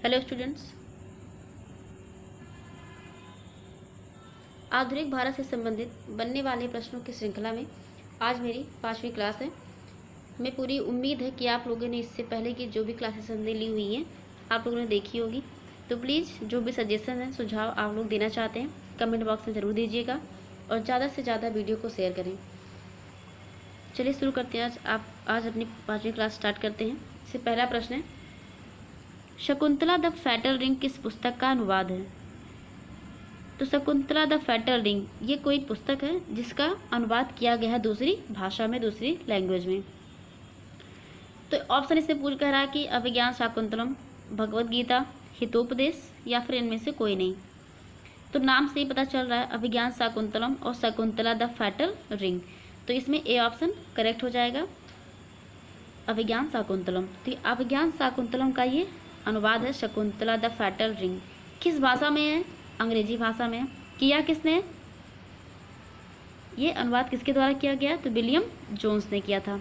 Hello students, आधुनिक भारत से संबंधित बनने वाले प्रश्नों की श्रृंखला में आज मेरी 5वीं क्लास है। हमें पूरी उम्मीद है कि आप लोगों ने इससे पहले की जो भी क्लासेस हमने ली हुई हैं आप लोगों ने देखी होगी। तो प्लीज़ जो भी सजेशन है, सुझाव आप लोग देना चाहते हैं कमेंट बॉक्स में ज़रूर दीजिएगा और ज़्यादा से ज़्यादा वीडियो को शेयर करें। चलिए शुरू करते हैं। आज अपनी 5वीं क्लास स्टार्ट करते हैं। इससे पहला प्रश्न है, शकुंतला द फैटल रिंग किस पुस्तक का अनुवाद है? तो शकुंतला द फैटल रिंग ये कोई पुस्तक है जिसका अनुवाद किया गया है दूसरी भाषा में, दूसरी लैंग्वेज में। तो ऑप्शन इसमें पूछ कह रहा है कि अभिज्ञान शाकुंतलम, भगवद गीता, हितोपदेश या फिर इनमें से कोई नहीं। तो नाम से ही पता चल रहा है अभिज्ञान शाकुंतलम और शकुंतला द फैटल रिंग, तो इसमें ए ऑप्शन करेक्ट हो जाएगा, अभिज्ञान शाकुंतलम। तो अभिज्ञान शाकुंतलम का ये अनुवाद है शकुंतला द फैटल रिंग। किस भाषा में है? अंग्रेजी भाषा में। किया किसने? ये अनुवाद किसके द्वारा किया गया? तो विलियम जोन्स ने किया था।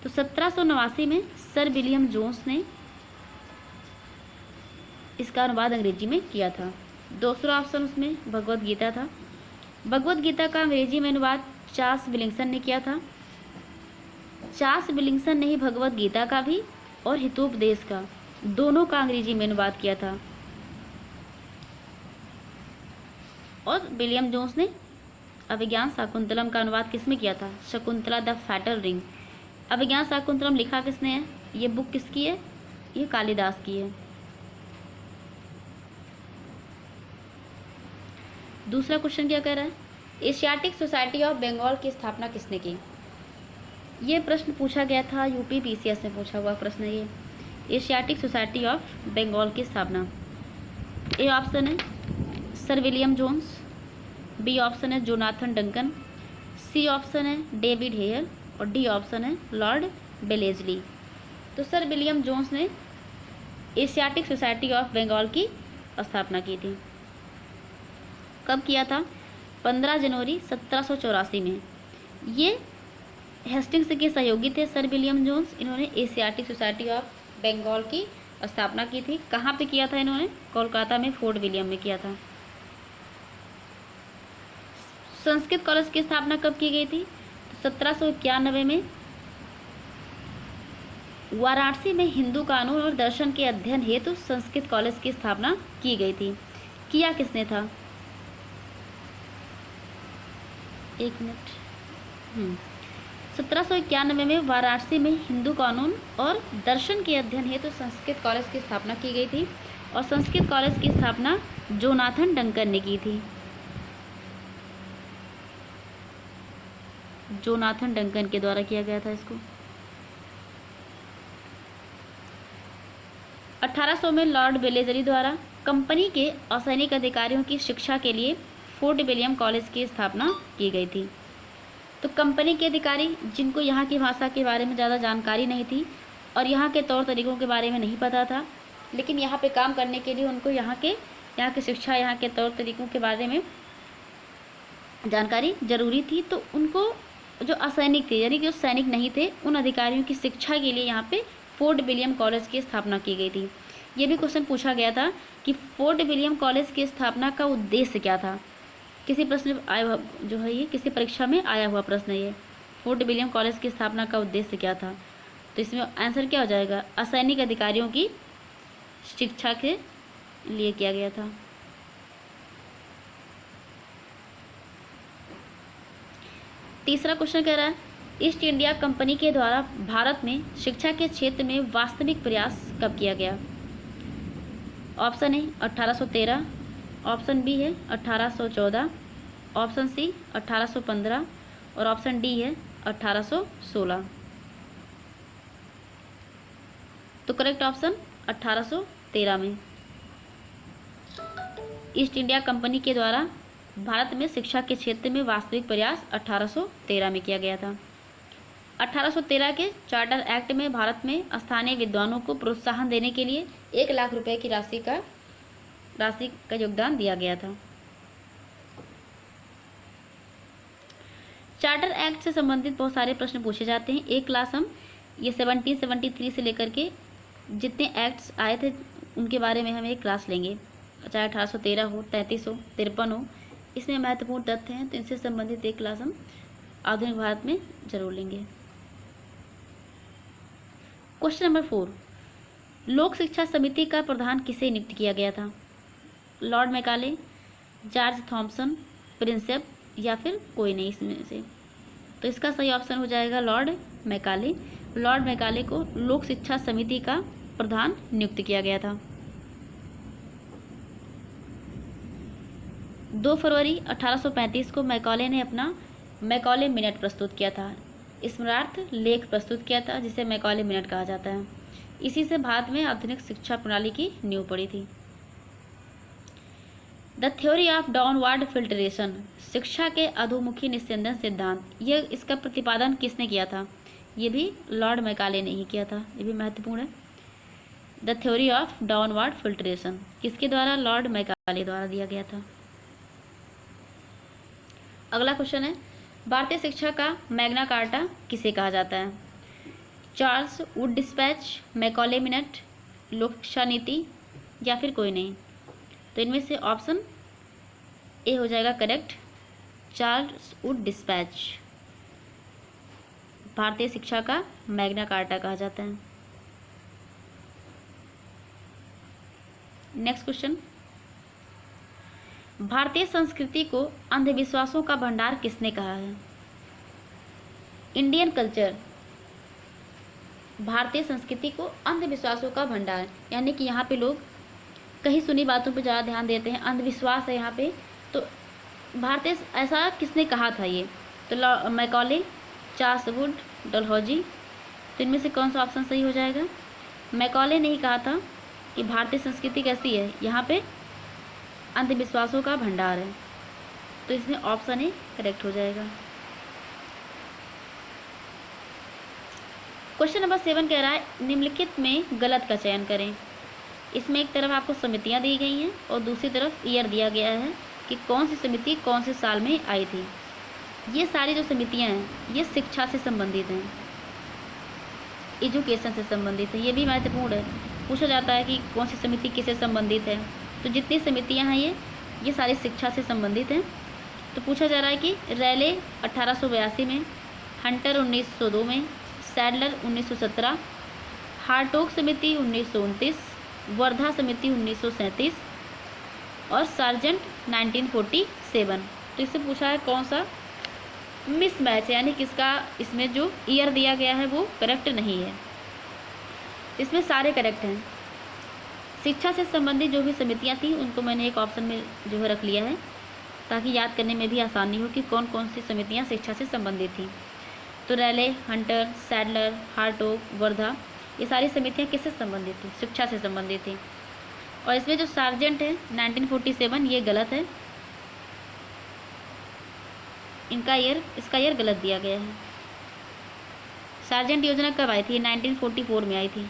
तो 1789 में सर विलियम जोन्स ने इसका अनुवाद अंग्रेजी में किया था। दूसरा ऑप्शन उसमें भगवद गीता था। भगवद गीता का अंग्रेजी में अनुवाद चार्ल्स विलिंगसन ने किया था। चार्ल्स विलिंगसन ने ही भगवद गीता का भी और हितोपदेश का दोनों का अंग्रेजी में अनुवाद किया था। और विलियम जोन्स ने अभिज्ञान शाकुंतलम का अनुवाद किसमें किया था? Shakuntala the fatal ring. Abhijnana Shakuntalam लिखा किसने है? ये बुक किसकी है? ये कालिदास की है। दूसरा क्वेश्चन क्या कह रहा है, एशियाटिक सोसाइटी ऑफ बंगाल की स्थापना किसने की? ये प्रश्न पूछा गया था, यूपी पीसीएस में पूछा हुआ प्रश्न है ये। एशियाटिक सोसाइटी ऑफ बंगाल की स्थापना, ए ऑप्शन है sir William Jones, B option है जोनाथन डंकन, सी ऑप्शन है डेविड हेयर और डी ऑप्शन है लॉर्ड बेलेजली। तो सर विलियम जोन्स ने एशियाटिक सोसाइटी ऑफ बंगाल की स्थापना की थी। कब किया था? 15 जनवरी 1784 में। ये हेस्टिंग्स के सहयोगी थे सर विलियम जोन्स। इन्होंने एशियाटिक सोसाइटी ऑफ बंगाल की स्थापना की थी। कहाँ पे किया था इन्होंने? कोलकाता में फोर्ट विलियम में किया था। संस्कृत कॉलेज की स्थापना कब की गई थी? 1791 में वाराणसी में हिंदू कानून और दर्शन के अध्ययन हेतु संस्कृत कॉलेज की स्थापना की गई थी। किया किसने था? एक मिनट। 1791 में वाराणसी में हिंदू कानून और दर्शन के अध्ययन हेतु संस्कृत कॉलेज की स्थापना की गई थी और संस्कृत कॉलेज की स्थापना जोनाथन डंकन ने की थी। जोनाथन डंकन के द्वारा किया गया था इसको। 1800 में लॉर्ड बेलेजली द्वारा कंपनी के असैनिक अधिकारियों की शिक्षा के लिए फोर्ट विलियम कॉलेज की स्थापना की गई थी। तो कंपनी के अधिकारी जिनको यहाँ की भाषा के बारे में ज़्यादा जानकारी नहीं थी और यहाँ के तौर तरीक़ों के बारे में नहीं पता था, लेकिन यहाँ पे काम करने के लिए उनको यहाँ की शिक्षा, यहाँ के तौर तरीक़ों के बारे में जानकारी ज़रूरी थी। तो उनको जो असैनिक थे, यानी कि जो सैनिक नहीं थे, उन अधिकारियों की शिक्षा के लिए यहाँ पे फोर्ट विलियम कॉलेज की स्थापना की गई थी। ये भी क्वेश्चन पूछा गया था कि फोर्ट विलियम कॉलेज की स्थापना का उद्देश्य क्या था। किसी प्रश्न आया जो है, ये किसी परीक्षा में आया हुआ प्रश्न है ये, फोर्ट विलियम कॉलेज की स्थापना का उद्देश्य क्या था? तो इसमें आंसर क्या हो जाएगा? असैनिक अधिकारियों की शिक्षा के लिए किया गया था। तीसरा क्वेश्चन कह रहा है, ईस्ट इंडिया कंपनी के द्वारा भारत में शिक्षा के क्षेत्र में वास्तविक प्रयास कब किया गया? ऑप्शन ए 1813, ऑप्शन बी है 1814, ऑप्शन सी 1815 और ऑप्शन डी है 1816। तो करेक्ट ऑप्शन 1813 में ईस्ट इंडिया कंपनी के द्वारा भारत में शिक्षा के क्षेत्र में वास्तविक प्रयास 1813 में किया गया था। 1813 के चार्टर एक्ट में भारत में स्थानीय विद्वानों को प्रोत्साहन देने के लिए 1 लाख रुपए की राशि का योगदान दिया गया था। चार्टर एक्ट से संबंधित बहुत सारे प्रश्न पूछे जाते हैं। एक क्लास हम ये 1773 से लेकर के जितने एक्ट्स आए थे उनके बारे में हम एक क्लास लेंगे, चाहे 1813 हो, 33 हो, 53 हो, इसमें महत्वपूर्ण तथ्य हैं, तो इनसे संबंधित एक क्लास हम आधुनिक भारत में जरूर लेंगे। क्वेश्चन नंबर 4, लोक शिक्षा समिति का प्रधान किसे नियुक्त किया गया था? Lord Macaulay, George Thomson, Prinsep या फिर कोई नहीं इसमें से। तो इसका सही ऑप्शन हो जाएगा लॉर्ड मैकाले। लॉर्ड मैकाले को लोक शिक्षा समिति का प्रधान नियुक्त किया गया था। 2 फरवरी 1835 को मैकाले ने अपना मैकाले मिनट प्रस्तुत किया था, स्मरणार्थ लेख प्रस्तुत किया था, जिसे मैकाले मिनट कहा जाता है। इसी से भारत में आधुनिक शिक्षा प्रणाली की नींव पड़ी थी। The theory of downward filtration, शिक्षा के अधोमुखी निस्यंदन सिद्धांत, यह इसका प्रतिपादन किसने किया था? ये भी लॉर्ड मैकाले ने ही किया था, ये भी महत्वपूर्ण है। The theory of downward filtration किसके द्वारा? लॉर्ड मैकाले द्वारा दिया गया था। अगला क्वेश्चन है, भारतीय शिक्षा का मैग्ना कार्टा किसे कहा जाता है? Charles Wood dispatch, Macaulay minute, लोक शिक्षा नीति या फिर कोई नहीं। तो इनमें से ऑप्शन ए हो जाएगा करेक्ट, चार्ल्स वुड डिस्पैच भारतीय शिक्षा का मैग्ना कार्टा कहा जाता है। नेक्स्ट क्वेश्चन, भारतीय संस्कृति को अंधविश्वासों का भंडार किसने कहा है? इंडियन कल्चर भारतीय संस्कृति को अंधविश्वासों का भंडार, यानी कि यहाँ पे लोग कहीं सुनी बातों पर ज़्यादा ध्यान देते हैं, अंधविश्वास है यहाँ पे। तो भारतीय ऐसा किसने कहा था ये? तो मैकाले, चार्ल्स वुड, डलहौजी। तो इनमें से कौन सा ऑप्शन सही हो जाएगा? मैकाले ने ही कहा था कि भारतीय संस्कृति कैसी है, यहाँ पे अंधविश्वासों का भंडार है। तो इसमें ऑप्शन ए करेक्ट हो जाएगा। क्वेश्चन नंबर 7 कह रहा है, निम्नलिखित में गलत का चयन करें। इसमें एक तरफ आपको समितियां दी गई हैं और दूसरी तरफ ईयर दिया गया है कि कौन सी समिति कौन से साल में आई थी। ये सारी जो समितियां हैं ये शिक्षा से संबंधित हैं, एजुकेशन से संबंधित है। ये भी महत्वपूर्ण है, पूछा जाता है कि कौन सी समिति किससे संबंधित है। तो जितनी समितियां हैं ये सारी शिक्षा से संबंधित हैं। तो पूछा जा रहा है कि रैले 1882 में, हंटर 1902 में, सैडलर 1917, हार्टोग समिति 1929, वर्धा समिति 1937 और सार्जेंट 1947। तो इससे पूछा है कौन सा मिसमैच है, यानी किसका इसमें जो ईयर दिया गया है वो करेक्ट नहीं है। इसमें सारे करेक्ट हैं। शिक्षा से संबंधित जो भी समितियां थी उनको मैंने एक ऑप्शन में जो है रख लिया है, ताकि याद करने में भी आसानी हो कि कौन कौन सी समितियां शिक्षा से संबंधित थी। तो Raleigh, Hunter, Sadler, Hartog, Wardha, ये सारी समितियां किससे संबंधित थी? शिक्षा से संबंधित थी। और इसमें जो सार्जेंट है 1947 ये गलत है, इसका ईयर गलत दिया गया है। सार्जेंट योजना कब आई थी? 1944 में आई थी।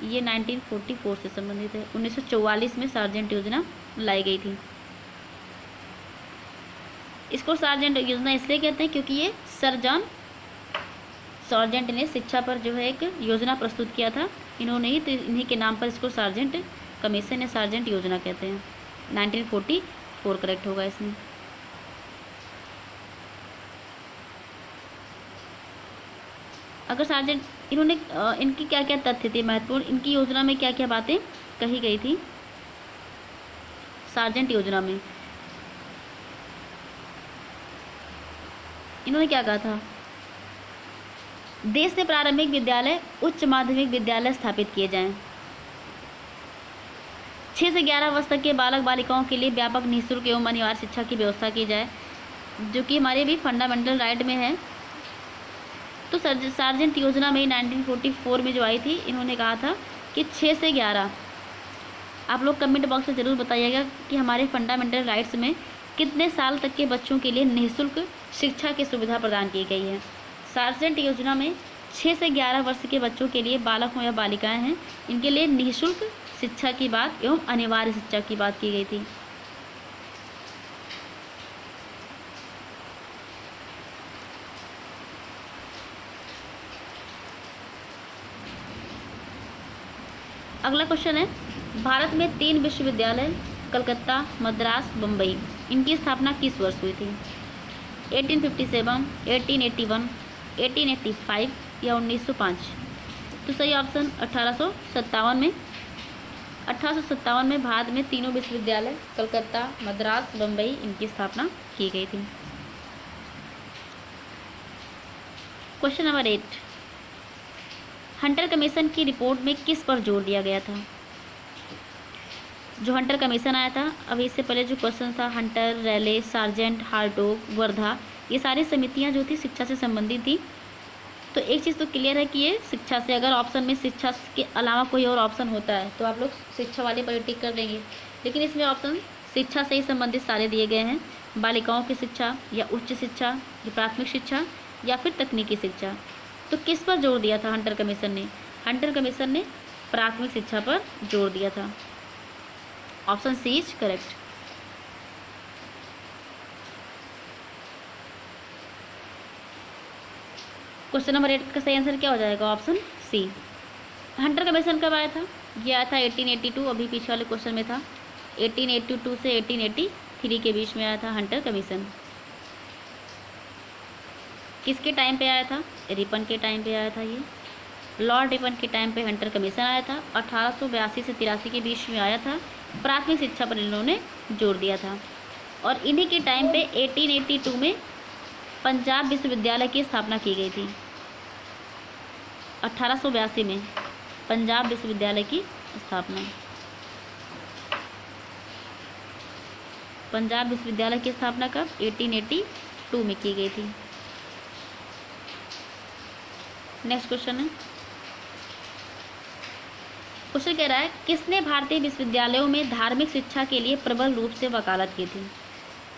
ये 1944 से संबंधित है। 1944 में सार्जेंट योजना लाई गई थी। इसको सार्जेंट योजना इसलिए कहते हैं क्योंकि ये सर जॉन सार्जेंट ने शिक्षा पर जो है एक योजना प्रस्तुत किया था, इन्होंने ही, तो इन्हीं के नाम पर इसको सार्जेंट कमीशन या सार्जेंट योजना कहते हैं। 1944 करेक्ट होगा इसमें। अगर सार्जेंट इन्होंने इनकी क्या क्या तथ्य थे महत्वपूर्ण, इनकी योजना में क्या क्या बातें कही गई थी सार्जेंट योजना में? इन्होंने क्या कहा था? देश में प्रारंभिक विद्यालय, उच्च माध्यमिक विद्यालय स्थापित किए जाएं। 6 से 11 वर्ष तक के बालक बालिकाओं के लिए व्यापक निःशुल्क एवं अनिवार्य शिक्षा की व्यवस्था की जाए, जो कि हमारे भी फंडामेंटल राइट में है। तो सार्जेंट योजना में 1944 में जो आई थी, इन्होंने कहा था कि 6 से 11, आप लोग कमेंट बॉक्स में ज़रूर बताइएगा कि हमारे फंडामेंटल राइट्स में कितने साल तक के बच्चों के लिए निःशुल्क शिक्षा की सुविधा प्रदान की गई है। सार्जेंट योजना में 6 से 11 वर्ष के बच्चों के लिए, बालक हों या बालिकाएं हैं, इनके लिए निःशुल्क शिक्षा की बात एवं अनिवार्य शिक्षा की बात की गई थी। अगला क्वेश्चन है, भारत में 3 विश्वविद्यालय कलकत्ता, मद्रास, बम्बई, इनकी स्थापना किस वर्ष हुई थी? 1857, 1881, 1885 या 1905? तो सही ऑप्शन 1857 में। 1857 में भारत में तीनों विश्वविद्यालय कलकत्ता, मद्रास, बम्बई, इनकी स्थापना की गई थी। क्वेश्चन नंबर 8, हंटर कमीशन की रिपोर्ट में किस पर जोर दिया गया था? जो हंटर कमीशन आया था, अभी इससे पहले जो क्वेश्चन था, Hunter, Raleigh, Sargent, Hartog, Wardha, ये सारी समितियां जो थी शिक्षा से संबंधित थी। तो एक चीज़ तो क्लियर है कि ये शिक्षा से, अगर ऑप्शन में शिक्षा के अलावा कोई और ऑप्शन होता है तो आप लोग शिक्षा वाले पर टिक कर देंगे, लेकिन इसमें ऑप्शन शिक्षा से ही संबंधित सारे दिए गए हैं। बालिकाओं की शिक्षा या उच्च शिक्षा या प्राथमिक शिक्षा या फिर तकनीकी शिक्षा। तो किस पर जोर दिया था हंटर कमीशन ने? हंटर कमीशन ने प्राथमिक शिक्षा पर जोर दिया था। Option C is correct. Question number 8 का सही आंसर क्या हो जाएगा? Option C. हंटर कमीशन कब आया था? ये आया था 1882, अभी पीछे वाले क्वेश्चन में था। 1882 से 1883 के बीच में आया था हंटर कमीशन। किसके टाइम पे आया था? रिपन के टाइम पे आया था। ये लॉर्ड रिपन के टाइम पे हंटर कमीशन आया था। 1882 से 83 के बीच में आया था। प्राथमिक शिक्षा पर इन्होंने जोर दिया था। और इन्हीं के टाइम पे 1882 में पंजाब विश्वविद्यालय की स्थापना की गई थी। 1882 में पंजाब विश्वविद्यालय की स्थापना, पंजाब विश्वविद्यालय की स्थापना कब? 1882 में की गई थी। नेक्स्ट क्वेश्चन है, क्वेश्चन कह रहा है, किसने भारतीय विश्वविद्यालयों में धार्मिक शिक्षा के लिए प्रबल रूप से वकालत की थी?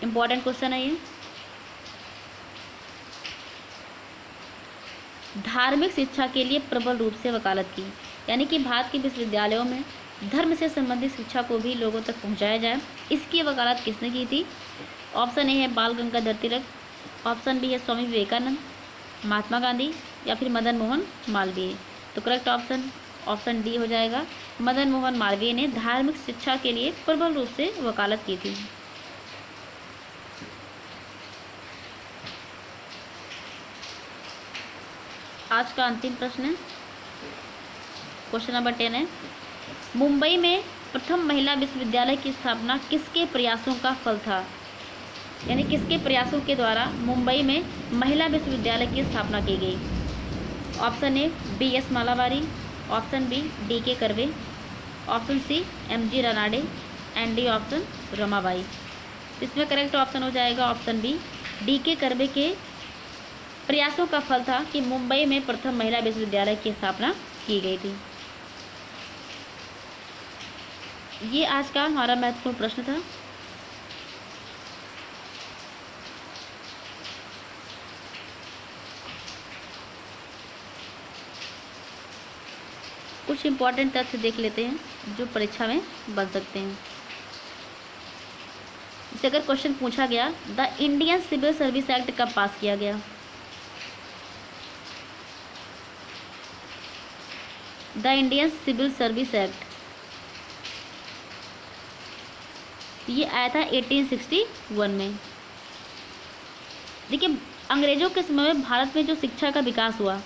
इंपॉर्टेंट क्वेश्चन है ये। धार्मिक शिक्षा के लिए प्रबल रूप से वकालत की, यानी कि भारत के विश्वविद्यालयों में धर्म से संबंधित शिक्षा को भी लोगों तक पहुंचाया जाए, इसकी वकालत किसने की थी? ऑप्शन ए है बाल गंगाधर तिलक, ऑप्शन बी है स्वामी विवेकानंद, महात्मा गांधी या फिर मदन मोहन मालवीय। तो करेक्ट ऑप्शन ऑप्शन डी हो जाएगा। मदन मोहन मालवीय ने धार्मिक शिक्षा के लिए प्रबल रूप से वकालत की थी। आज का अंतिम प्रश्न है, क्वेश्चन नंबर 10 है, मुंबई में प्रथम महिला विश्वविद्यालय की स्थापना किसके प्रयासों का फल था? यानी किसके प्रयासों के द्वारा मुंबई में महिला विश्वविद्यालय की स्थापना की गई? Option A BS Malabari, option B DK Karve, option C MG Ranade and D option Ramabai. इसमें करेक्ट ऑप्शन हो जाएगा ऑप्शन बी, DK कर्वे के प्रयासों का फल था कि मुंबई में प्रथम महिला विश्वविद्यालय की स्थापना की गई थी। ये आज का हमारा महत्वपूर्ण प्रश्न था। कुछ इंपॉर्टेंट तथ्य देख लेते हैं जो परीक्षा में बन सकते हैं। जैसे अगर क्वेश्चन पूछा गया, the Indian Civil Service Act कब पास किया गया? The Indian Civil Service Act ये आया था 1861 में। देखिए, अंग्रेजों के समय में भारत में जो शिक्षा का विकास हुआ,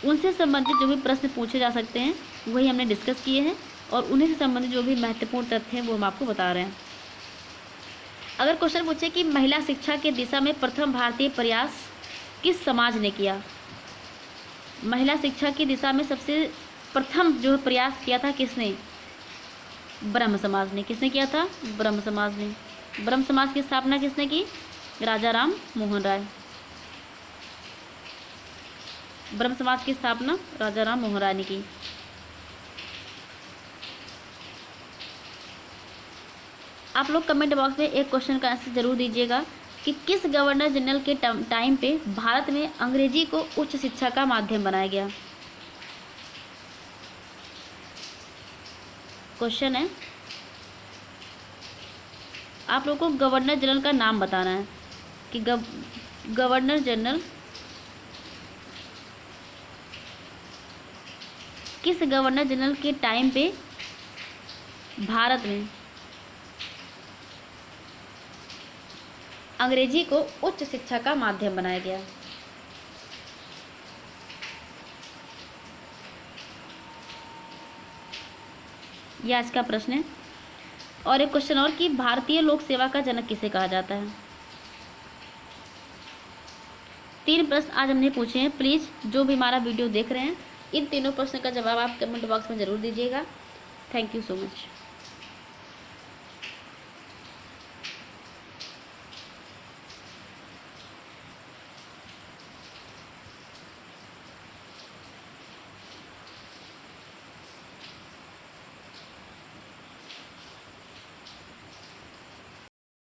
उनसे संबंधित जो भी प्रश्न पूछे जा सकते हैं वही हमने डिस्कस किए हैं, और उन्हीं से संबंधित जो भी महत्वपूर्ण तथ्य हैं वो हम आपको बता रहे हैं। अगर क्वेश्चन पूछे कि महिला शिक्षा के दिशा में प्रथम भारतीय प्रयास किस समाज ने किया? महिला शिक्षा की दिशा में सबसे प्रथम जो प्रयास किया था किसने? ब्रह्म समाज ने। किसने किया था? ब्रह्म समाज ने। ब्रह्म समाज की स्थापना किसने की? राजा राम मोहन राय। ब्रह्म समाज की स्थापना राजा राम मोहन राय ने की। आप लोग कमेंट बॉक्स में एक क्वेश्चन का आंसर जरूर दीजिएगा कि किस गवर्नर जनरल के टाइम पे भारत में अंग्रेजी को उच्च शिक्षा का माध्यम बनाया गया? क्वेश्चन है, आप लोगों को गवर्नर जनरल का नाम बताना है कि गवर्नर जनरल किस गवर्नर जनरल के टाइम पे भारत में अंग्रेजी को उच्च शिक्षा का माध्यम बनाया गया? यह आज का प्रश्न है। और एक क्वेश्चन और कि भारतीय लोक सेवा का जनक किसे कहा जाता है? 3 प्रश्न आज हमने पूछे हैं। प्लीज़ जो भी हमारा वीडियो देख रहे हैं इन तीनों प्रश्न का जवाब आप कमेंट बॉक्स में ज़रूर दीजिएगा। Thank you so much.